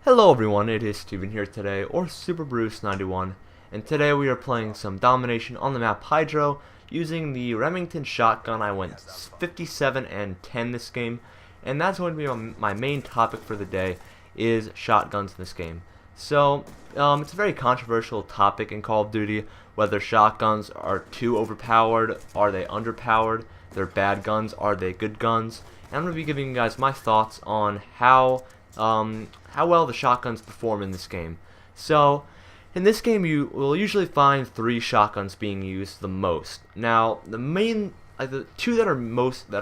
Hello everyone, it is Steven here today, or SuperBruce91, and today we are playing some domination on the map Hydro using the Remington shotgun. I went 57 and 10 this game, and that's going to be my main topic for the day, is shotguns in this game. So, it's a very controversial topic in Call of Duty, whether shotguns are too overpowered, are they underpowered, they're bad guns, are they good guns, and I'm going to be giving you guys my thoughts on how well the shotguns perform in this game. So, in this game you will usually find 3 shotguns being used the most. Now, the two that are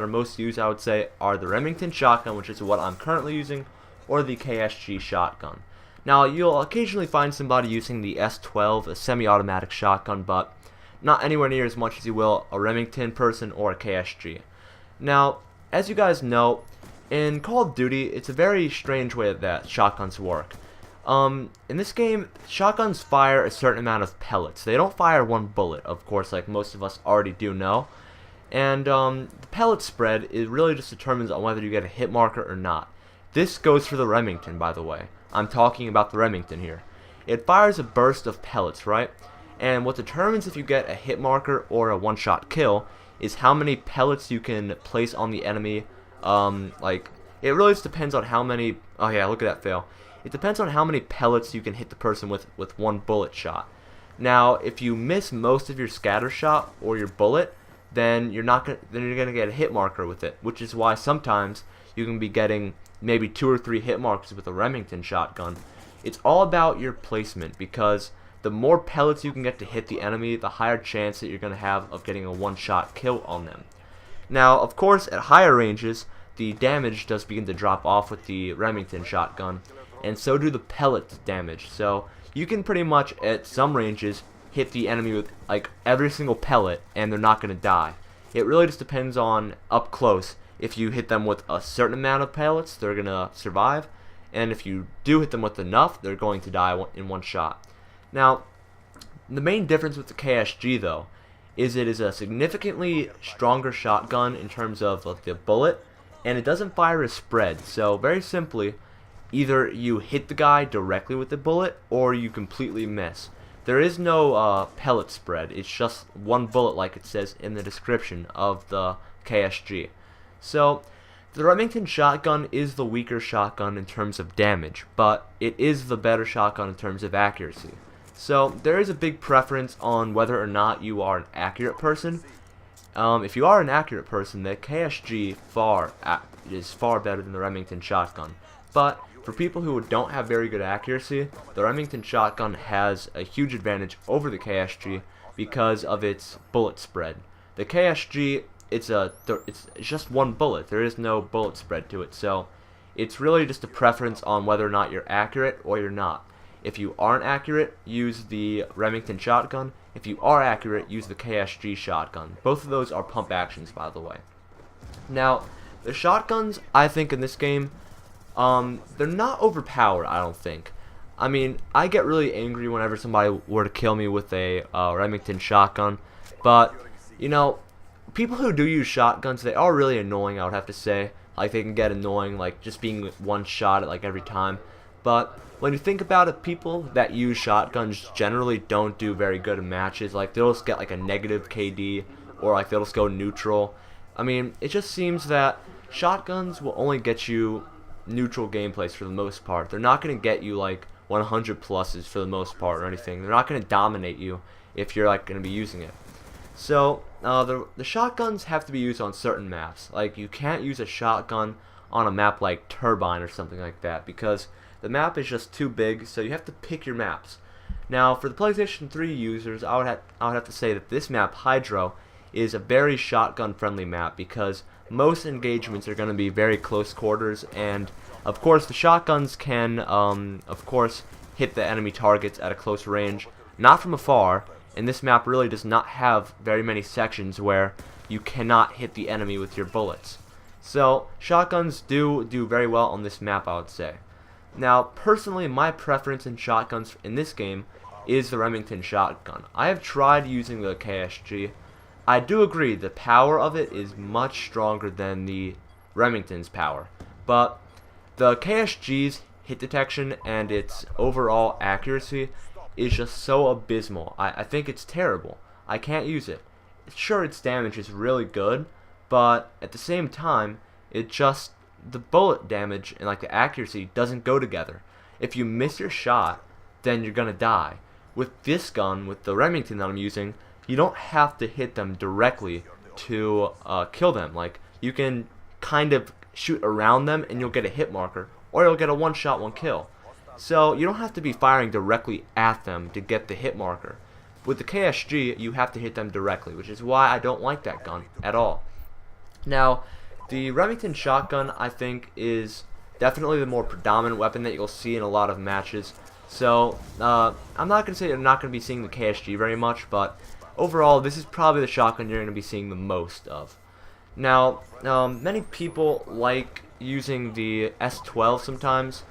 most used, I would say, are the Remington shotgun, which is what I'm currently using, or the KSG shotgun. Now, you'll occasionally find somebody using the S12, a semi-automatic shotgun, but not anywhere near as much as you will a Remington person or a KSG. Now, as you guys know, in Call of Duty, it's a very strange way that shotguns work. In this game, shotguns fire a certain amount of pellets. They don't fire one bullet, of course, like most of us already do know. And the pellet spread, it really just determines on whether you get a hit marker or not. This goes for the Remington, by the way. I'm talking about the Remington here. It fires a burst of pellets, right? And what determines if you get a hit marker or a one-shot kill is how many pellets you can place on the enemy. It really just depends on how many. Oh yeah, look at that fail. It depends on how many pellets you can hit the person with one bullet shot. Now, if you miss most of your scatter shot or your bullet, then you're gonna get a hit marker with it, which is why sometimes you can be getting maybe 2 or 3 hit markers with a Remington shotgun. It's all about your placement, because the more pellets you can get to hit the enemy, the higher chance that you're gonna have of getting a one-shot kill on them. Now, of course, at higher ranges, the damage does begin to drop off with the Remington shotgun, and so do the pellet damage. So you can pretty much, at some ranges, hit the enemy with like every single pellet, and they're not going to die. It really just depends on up close. If you hit them with a certain amount of pellets, they're going to survive, and if you do hit them with enough, they're going to die in one shot. Now, the main difference with the KSG, though, is it is a significantly stronger shotgun in terms of the bullet, and it doesn't fire a spread. So very simply, either you hit the guy directly with the bullet or you completely miss. There is no pellet spread. It's just one bullet, like it says in the description of the KSG. So the Remington shotgun is the weaker shotgun in terms of damage, but it is the better shotgun in terms of accuracy. So there is a big preference on whether or not you are an accurate person. If you are an accurate person, the KSG is far better than the Remington shotgun. But for people who don't have very good accuracy, the Remington shotgun has a huge advantage over the KSG because of its bullet spread. The KSG, it's just one bullet. There is no bullet spread to it, so it's really just a preference on whether or not you're accurate or you're not. If you aren't accurate, use the Remington shotgun. If you are accurate, use the KSG shotgun. Both of those are pump actions, by the way. Now, the shotguns, I think in this game, they're not overpowered, I don't think. I mean, I get really angry whenever somebody were to kill me with a Remington shotgun, but, you know, people who do use shotguns, they are really annoying, I would have to say. Like, they can get annoying, like, just being one shot at, like, every time. But when you think about it, people that use shotguns generally don't do very good in matches. Like, they'll just get like a negative KD, or like they'll just go neutral. I mean, it just seems that shotguns will only get you neutral gameplays for the most part. They're not going to get you like 100 pluses for the most part or anything. They're not going to dominate you if you're like going to be using it. So the shotguns have to be used on certain maps. Like, you can't use a shotgun on a map like Turbine or something like that, because the map is just too big, so you have to pick your maps. Now, for the PlayStation 3 users, I would have to say that this map, Hydro, is a very shotgun-friendly map, because most engagements are going to be very close quarters, and of course the shotguns can, of course, hit the enemy targets at a close range, not from afar, and this map really does not have very many sections where you cannot hit the enemy with your bullets. So, shotguns do very well on this map, I would say. Now, personally, my preference in shotguns in this game is the Remington shotgun. I have tried using the KSG. I do agree the power of it is much stronger than the Remington's power, but the KSG's hit detection and its overall accuracy is just so abysmal. I think it's terrible. I can't use it. Sure, its damage is really good, but at the same time, the bullet damage and like the accuracy doesn't go together. If you miss your shot, then you're gonna die. With this gun, with the Remington that I'm using, you don't have to hit them directly to kill them. Like, you can kind of shoot around them and you'll get a hit marker, or you'll get a one-shot, one kill. So you don't have to be firing directly at them to get the hit marker. With the KSG, you have to hit them directly, which is why I don't like that gun at all. Now, the Remington shotgun, I think, is definitely the more predominant weapon that you'll see in a lot of matches. So, I'm not going to say you're not going to be seeing the KSG very much, but overall, this is probably the shotgun you're going to be seeing the most of. Now, many people like using the S12 sometimes,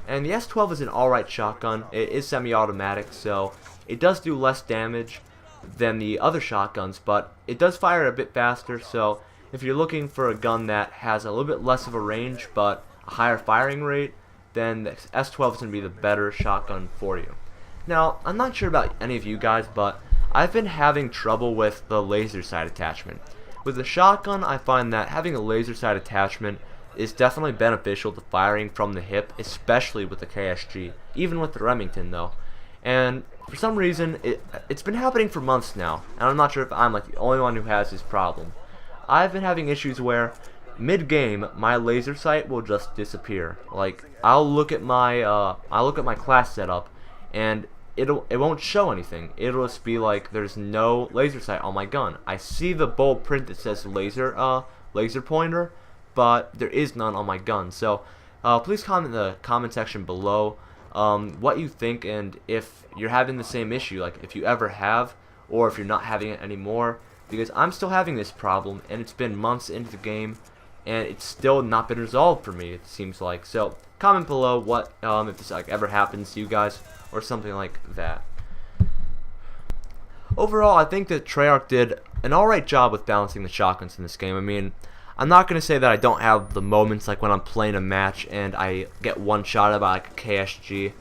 and the S12 is an alright shotgun. It is semi-automatic, so it does do less damage than the other shotguns, but it does fire a bit faster, so if you're looking for a gun that has a little bit less of a range, but a higher firing rate, then the S12 is going to be the better shotgun for you. Now, I'm not sure about any of you guys, but I've been having trouble with the laser sight attachment. With the shotgun, I find that having a laser sight attachment is definitely beneficial to firing from the hip, especially with the KSG, even with the Remington though. And for some reason, it's been happening for months now, and I'm not sure if I'm like the only one who has this problem. I've been having issues where mid-game my laser sight will just disappear. Like, I'll look at my class setup, and it won't show anything. It'll just be like there's no laser sight on my gun. I see the bold print that says laser pointer, but there is none on my gun. So please comment in the comment section below what you think, and if you're having the same issue, like if you ever have, or if you're not having it anymore, because I'm still having this problem, and it's been months into the game, and it's still not been resolved for me, it seems like. So comment below what if this like ever happens to you guys, or something like that. Overall, I think that Treyarch did an alright job with balancing the shotguns in this game. I mean, I'm not going to say that I don't have the moments like when I'm playing a match and I get one shot by like a KSG.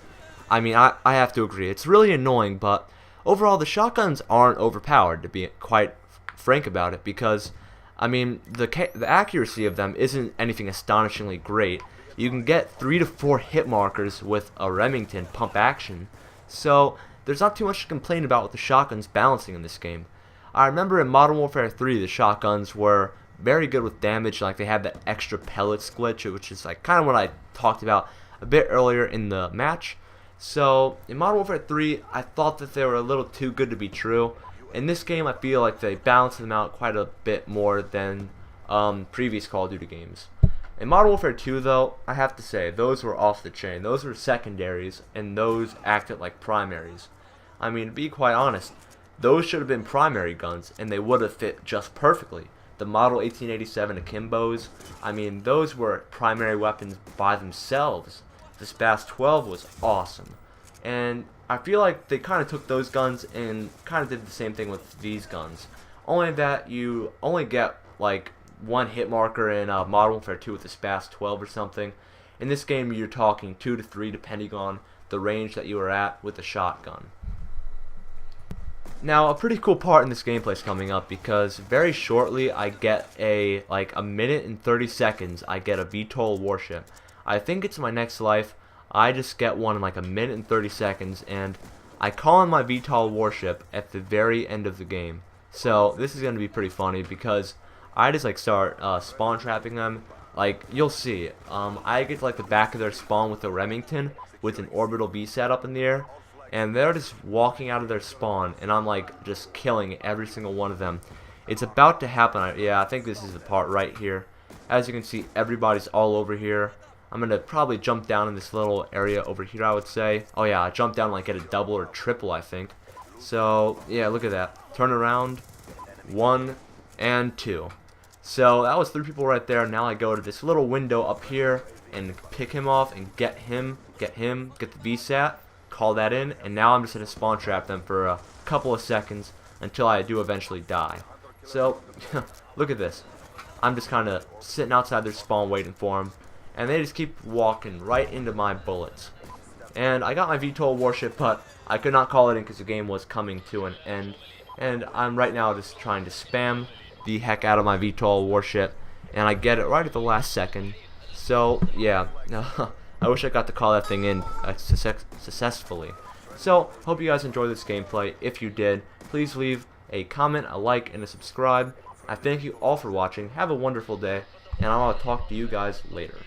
I mean, I have to agree. It's really annoying, but overall the shotguns aren't overpowered, to be quite frank about it, because I mean, the accuracy of them isn't anything astonishingly great. You can get 3 to 4 hit markers with a Remington pump action, so there's not too much to complain about with the shotguns balancing in this game. I remember in Modern Warfare 3 the shotguns were very good with damage, like they had that extra pellets glitch, which is like kind of what I talked about a bit earlier in the match. So in Modern Warfare 3 I thought that they were a little too good to be true. In this game I feel like they balanced them out quite a bit more than previous Call of Duty games. In Modern Warfare 2 though, I have to say, those were off the chain. Those were secondaries, and those acted like primaries. I mean, to be quite honest, those should have been primary guns, and they would have fit just perfectly. The Model 1887 Akimbos, I mean, those were primary weapons by themselves. The SPAS 12 was awesome. And I feel like they kind of took those guns and kind of did the same thing with these guns. Only that you only get like one hit marker in Modern Warfare 2 with the SPAS 12 or something. In this game you're talking 2 to 3 depending on the range that you are at with the shotgun. Now a pretty cool part in this gameplay is coming up, because very shortly I get a minute and 30 seconds I get a VTOL warship. I think it's my next life. I just get one in like a minute and 30 seconds, and I call on my VTOL warship at the very end of the game. So this is going to be pretty funny, because I just like start spawn trapping them. Like, you'll see, I get to like the back of their spawn with a Remington with an orbital VSAT up in the air, and they're just walking out of their spawn, and I'm like just killing every single one of them. It's about to happen. Yeah, I think this is the part right here. As you can see, everybody's all over here. I'm gonna probably jump down in this little area over here, I would say. Oh yeah, I jumped down like at a double or triple, I think. So yeah, look at that. Turn around, 1 and 2. So that was 3 people right there. Now I go to this little window up here and pick him off and get him, get the VSAT, call that in, and now I'm just gonna spawn trap them for a couple of seconds until I do eventually die. So look at this. I'm just kind of sitting outside their spawn waiting for them. and they just keep walking right into my bullets. And I got my VTOL warship, but I could not call it in because the game was coming to an end. And I'm right now just trying to spam the heck out of my VTOL warship, and I get it right at the last second. So yeah, I wish I got to call that thing in successfully. So hope you guys enjoyed this gameplay. If you did, please leave a comment, a like, and a subscribe. I thank you all for watching. Have a wonderful day, and I'll talk to you guys later.